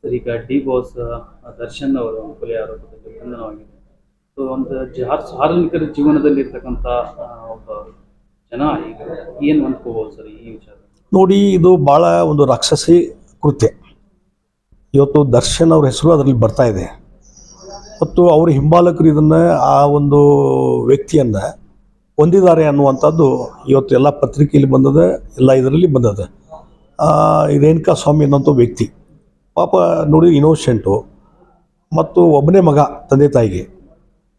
Sir, ಈಗ D boss Darshan ಅವರ ಕೊಲೆ ಆರೋಪದಲ್ಲಿ ಬಂಧನವಾಗಿದೆ. ಸೊ ಒಂದು ಸಾರ್ವಜನಿಕರ ಜೀವನದಲ್ಲಿ ಇರ್ತಕ್ಕಂಥ ಒಬ್ಬ ಜನ ಈಗ ಏನು ಅಂದ್ಕೋಬೋದು ಸರ್ ಈ ವಿಚಾರ? ನೋಡಿ, ಇದು ಭಾಳ ಒಂದು ರಾಕ್ಷಸಿ ಕೃತ್ಯ. ಇವತ್ತು ದರ್ಶನ್ ಅವ್ರ ಹೆಸರು ಅದರಲ್ಲಿ ಬರ್ತಾ ಇದೆ ಮತ್ತು ಅವರ ಹಿಂಬಾಲಕರು ಇದನ್ನು ಆ ಒಂದು ವ್ಯಕ್ತಿಯನ್ನು ಹೊಂದಿದ್ದಾರೆ ಅನ್ನುವಂಥದ್ದು ಇವತ್ತು ಎಲ್ಲ ಪತ್ರಿಕೆಯಲ್ಲಿ ಬಂದದ, ಎಲ್ಲ ಇದರಲ್ಲಿ ಬಂದದ. ರೇಣುಕಾ ಸ್ವಾಮಿ ಅನ್ನೋಂಥ ವ್ಯಕ್ತಿ ಪಾಪ ನೋಡಿ ಇನ್ನೋಸೆಂಟು, ಮತ್ತು ಒಬ್ಬನೇ ಮಗ ತಂದೆ ತಾಯಿಗೆ,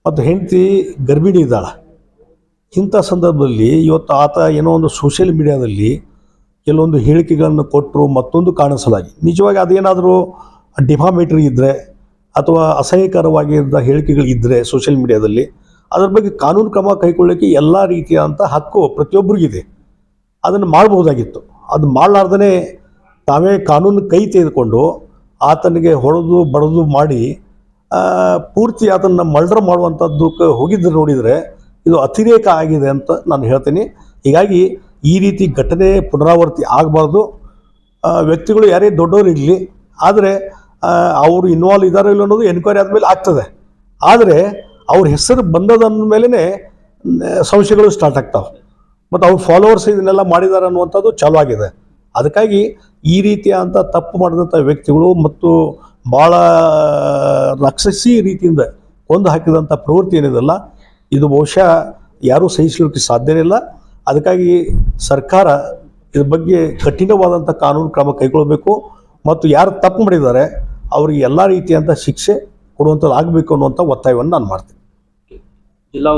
ಮತ್ತು ಹೆಂಡತಿ ಗರ್ಭಿಣಿ ಇದ್ದಾಳೆ. ಇಂಥ ಸಂದರ್ಭದಲ್ಲಿ ಇವತ್ತು ಆತ ಏನೋ ಒಂದು ಸೋಷಿಯಲ್ ಮೀಡಿಯಾದಲ್ಲಿ ಕೆಲವೊಂದು ಹೇಳಿಕೆಗಳನ್ನು ಕೊಟ್ಟರು, ಮತ್ತೊಂದು ಕಾಣಿಸಲಾಗಿ ನಿಜವಾಗಿ ಅದೇನಾದರೂ ಡಿಫಾಮೇಟರಿ ಇದ್ದರೆ ಅಥವಾ ಅಸಹ್ಯಕರವಾಗಿದ್ದ ಹೇಳಿಕೆಗಳಿದ್ದರೆ ಸೋಷಿಯಲ್ ಮೀಡಿಯಾದಲ್ಲಿ ಅದರ ಬಗ್ಗೆ ಕಾನೂನು ಕ್ರಮ ಕೈಗೊಳ್ಳೋಕ್ಕೆ ಎಲ್ಲ ರೀತಿಯಾದಂಥ ಹಕ್ಕು ಪ್ರತಿಯೊಬ್ಬರಿಗಿದೆ. ಅದನ್ನು ಮಾಡಬಹುದಾಗಿತ್ತು. ಅದು ಮಾಡಲಾರ್ದೇ ತಾವೇ ಕಾನೂನು ಕೈ ತೆಗೆದುಕೊಂಡು ಆತನಿಗೆ ಹೊಡೆದು ಬಡದು ಮಾಡಿ ಪೂರ್ತಿ ಅದನ್ನು ಮರ್ಡರ್ ಮಾಡುವಂಥದ್ದಕ್ಕೆ ಹೋಗಿದ್ದು ನೋಡಿದರೆ ಇದು ಅತಿರೇಕ ಆಗಿದೆ ಅಂತ ನಾನು ಹೇಳ್ತೀನಿ. ಹೀಗಾಗಿ ಈ ರೀತಿ ಘಟನೆ ಪುನರಾವರ್ತಿ ಆಗಬಾರ್ದು. ವ್ಯಕ್ತಿಗಳು ಯಾರೇ ದೊಡ್ಡವರಿರಲಿ, ಆದರೆ ಅವರು ಇನ್ವಾಲ್ವ್ ಇದ್ದಾರೋ ಇಲ್ಲ ಅನ್ನೋದು ಎನ್ಕ್ವೈರಿ ಆದಮೇಲೆ ಆಗ್ತದೆ. ಆದರೆ ಅವ್ರ ಹೆಸರು ಬಂದದಂದ ಮೇಲೇ ಸಂಶಯಗಳು ಸ್ಟಾರ್ಟ್ ಆಗ್ತಾವೆ ಮತ್ತು ಅವ್ರ ಫಾಲೋವರ್ಸ್ ಇದನ್ನೆಲ್ಲ ಮಾಡಿದ್ದಾರೆ ಅನ್ನುವಂಥದ್ದು ಚಾಲು ಆಗಿದೆ. ಅದಕ್ಕಾಗಿ ಈ ರೀತಿಯಾದಂಥ ತಪ್ಪು ಮಾಡಿದಂಥ ವ್ಯಕ್ತಿಗಳು ಮತ್ತು ಭಾಳ ರಾಕ್ಷಸಿ ರೀತಿಯಿಂದ ಕೊಂದು ಹಾಕಿದಂಥ ಪ್ರವೃತ್ತಿ ಏನಿದೆಲ್ಲ ಇದು ಬಹುಶಃ ಯಾರೂ ಸಹಿಸಲಿಕ್ಕೆ ಸಾಧ್ಯನೇ ಇಲ್ಲ. ಅದಕ್ಕಾಗಿ ಸರ್ಕಾರ ಇದ್ರ ಬಗ್ಗೆ ಕಠಿಣವಾದಂಥ ಕಾನೂನು ಕ್ರಮ ಕೈಗೊಳ್ಳಬೇಕು ಮತ್ತು ಯಾರು ತಪ್ಪು ಮಾಡಿದ್ದಾರೆ ಅವರಿಗೆ ಎಲ್ಲ ರೀತಿಯಾದಂಥ ಶಿಕ್ಷೆ ಕೊಡುವಂಥದ್ದು ಆಗಬೇಕು ಅನ್ನುವಂಥ ಒತ್ತಾಯವನ್ನು ನಾನು ಮಾಡ್ತೀನಿ. ಜಿಲ್ಲಾ